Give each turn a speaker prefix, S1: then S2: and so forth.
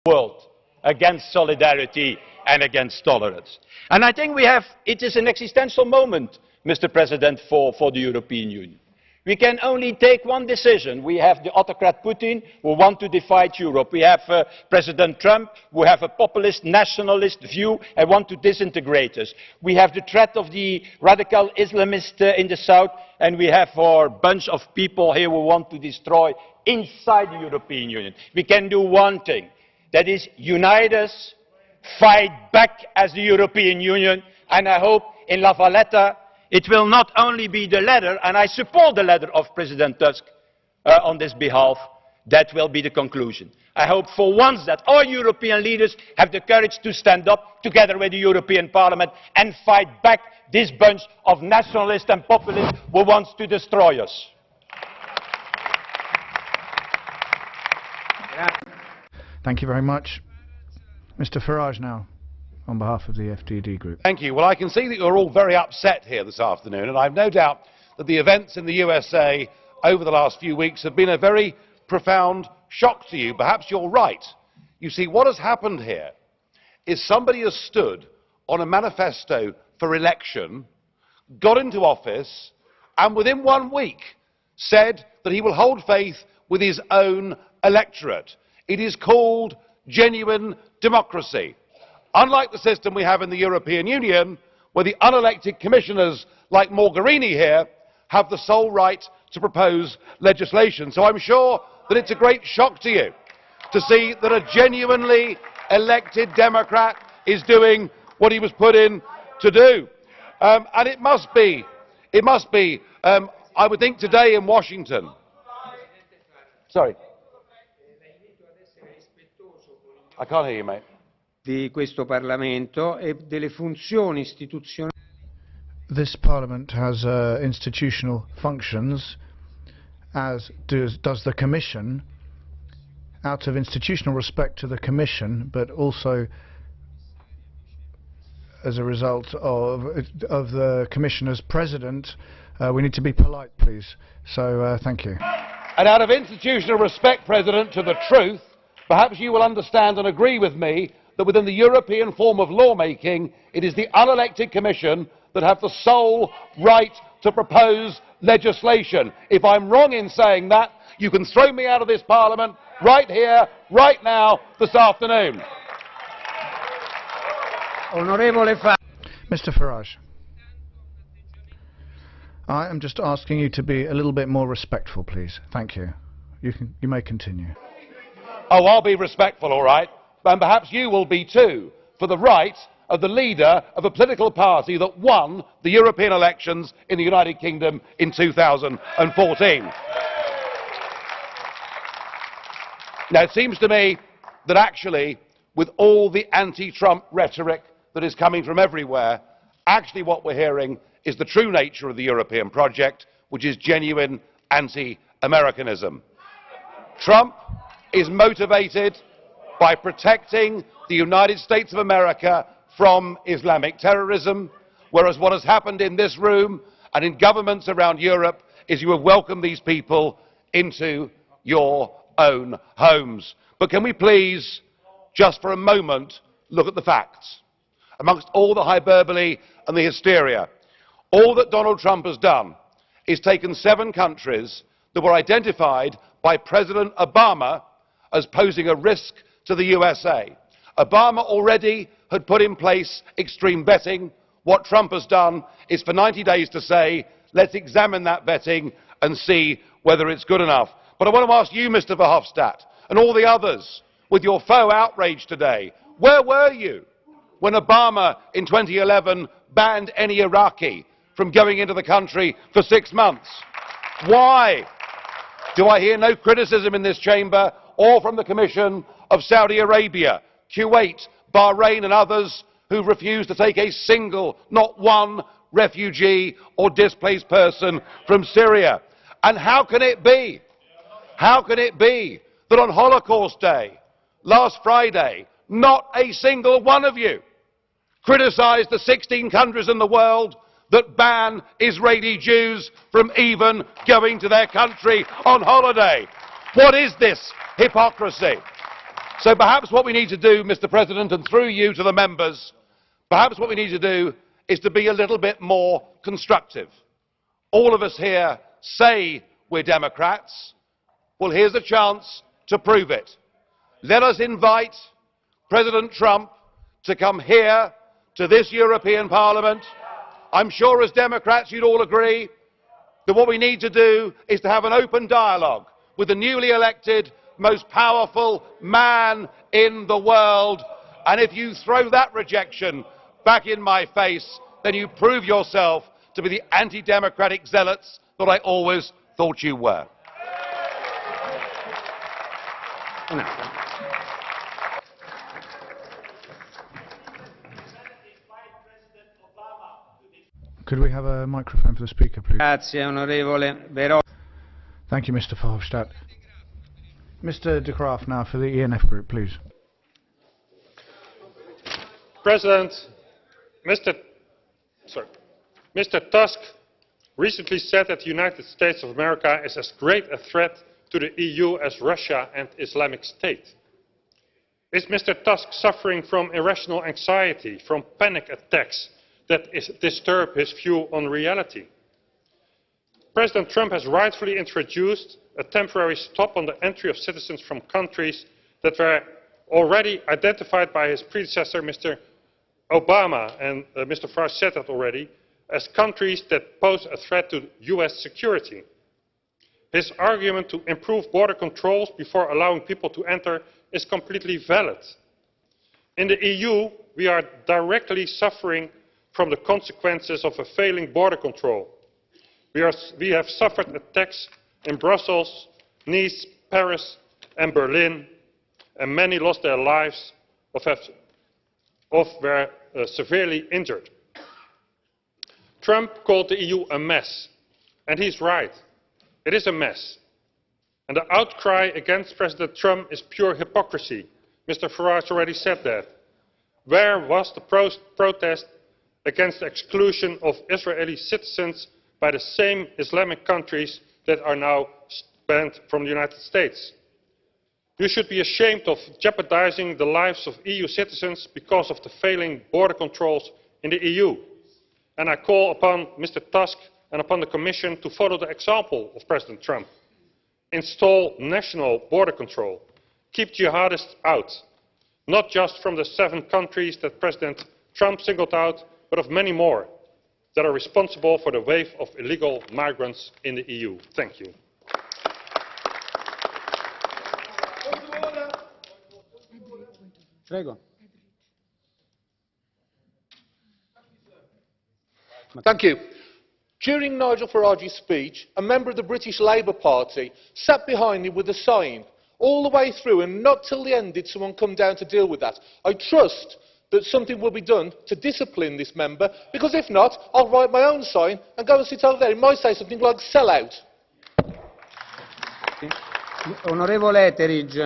S1: world against solidarity and against tolerance. And I think it is an existential moment, Mr. President, for the European Union. We can only take one decision. We have the autocrat Putin who wants to divide Europe. We have President Trump who has a populist, nationalist view and wants to disintegrate us. We have the threat of the radical Islamists in the south, and we have a bunch of people here who want to destroy inside the European Union. We can do one thing, that is unite us, fight back as the European Union, and I hope in La Valletta it will not only be the letter, and I support the letter of President Tusk on this behalf, that will be the conclusion. I hope for once that all European leaders have the courage to stand up together with the European Parliament and fight back this bunch of nationalists and populists who wants to destroy us.
S2: Thank you very much. Mr. Farage now, on behalf of the FDD group.
S3: Thank you. Well, I can see that you're all very upset here this afternoon, and I've no doubt that the events in the USA over the last few weeks have been a very profound shock to you. Perhaps you're right. You see, what has happened here is somebody has stood on a manifesto for election, got into office, and within 1 week said that he will hold faith with his own electorate. It is called genuine democracy. Unlike the system we have in the European Union, where the unelected commissioners like Mogherini here have the sole right to propose legislation. So I'm sure that it's a great shock to you to see that a genuinely elected Democrat is doing what he was put in to do. And it must be, I would think today in Washington. Sorry. I can't hear you, mate.
S4: Di questo Parlamento e delle funzioni istituzionali.
S2: This Parliament has institutional functions, as does the Commission, out of institutional respect to the Commission, but also as a result of the Commissioner's President. We need to be polite, please. So, thank you.
S3: And out of institutional respect, President, to the truth, perhaps you will understand and agree with me that within the European form of lawmaking, it is the unelected Commission that have the sole right to propose legislation. If I'm wrong in saying that, you can throw me out of this Parliament right here, right now, this afternoon.
S2: Mr. Farage, I am just asking you to be a little bit more respectful, please. Thank you. You may continue.
S3: Oh, I'll be respectful, all right. And perhaps you will be too, for the right of the leader of a political party that won the European elections in the United Kingdom in 2014. Now, it seems to me that actually, with all the anti-Trump rhetoric that is coming from everywhere, actually what we're hearing is the true nature of the European project, which is genuine anti-Americanism. Trump is motivated by protecting the United States of America from Islamic terrorism, whereas what has happened in this room and in governments around Europe is you have welcomed these people into your own homes. But can we please, just for a moment, look at the facts? Amongst all the hyperbole and the hysteria, all that Donald Trump has done is taken 7 countries that were identified by President Obama as posing a risk to the USA. Obama already had put in place extreme vetting. What Trump has done is for 90 days to say, let's examine that vetting and see whether it's good enough. But I want to ask you, Mr. Verhofstadt, and all the others, with your faux outrage today, where were you when Obama in 2011 banned any Iraqi from going into the country for 6 months? Why do I hear no criticism in this chamber or from the Commission of Saudi Arabia, Kuwait, Bahrain and others who refuse to take a single, not one, refugee or displaced person from Syria? And how can it be that on Holocaust Day, last Friday, not a single one of you criticised the 16 countries in the world that ban Israeli Jews from even going to their country on holiday? What is this hypocrisy? So perhaps what we need to do, Mr. President, and through you to the members, perhaps what we need to do is to be a little bit more constructive. All of us here say we're Democrats. Well, here's a chance to prove it. Let us invite President Trump to come here to this European Parliament. I'm sure as Democrats you'd all agree that what we need to do is to have an open dialogue with the newly elected, most powerful man in the world. And if you throw that rejection back in my face, then you prove yourself to be the anti-democratic zealots that I always thought you were.
S2: Could we have a microphone for the speaker, please?
S4: Grazie, onorevole Verhofstadt.
S2: Thank you, Mr. Verhofstadt. Mr. de Graaf now for the ENF Group, please.
S5: President, Mr. Tusk recently said that the United States of America is as great a threat to the EU as Russia and Islamic State. Is Mr. Tusk suffering from irrational anxiety, from panic attacks that disturb his view on reality? President Trump has rightfully introduced a temporary stop on the entry of citizens from countries that were already identified by his predecessor, Mr. Obama, and Mr. Farage said that already, as countries that pose a threat to US security. His argument to improve border controls before allowing people to enter is completely valid. In the EU, we are directly suffering from the consequences of a failing border control. We have suffered attacks in Brussels, Nice, Paris and Berlin, and many lost their lives or were severely injured. Trump called the EU a mess, and he's right. It is a mess. And the outcry against President Trump is pure hypocrisy. Mr. Farage already said that. Where was the protest against the exclusion of Israeli citizens by the same Islamic countries that are now banned from the United States? You should be ashamed of jeopardizing the lives of EU citizens because of the failing border controls in the EU. And I call upon Mr. Tusk and upon the Commission to follow the example of President Trump. Install national border control. Keep jihadists out, not just from the 7 countries that President Trump singled out, but of many more that are responsible for the wave of illegal migrants in the EU. Thank you.
S6: Thank you. During Nigel Farage's speech, a member of the British Labour Party sat behind him with a sign all the way through, and not till the end did someone come down to deal with that. I trust that something will be done to discipline this member, because if not, I'll write my own sign and go and sit over there. It might say something like "sell out".
S4: Onorevole Etheridge.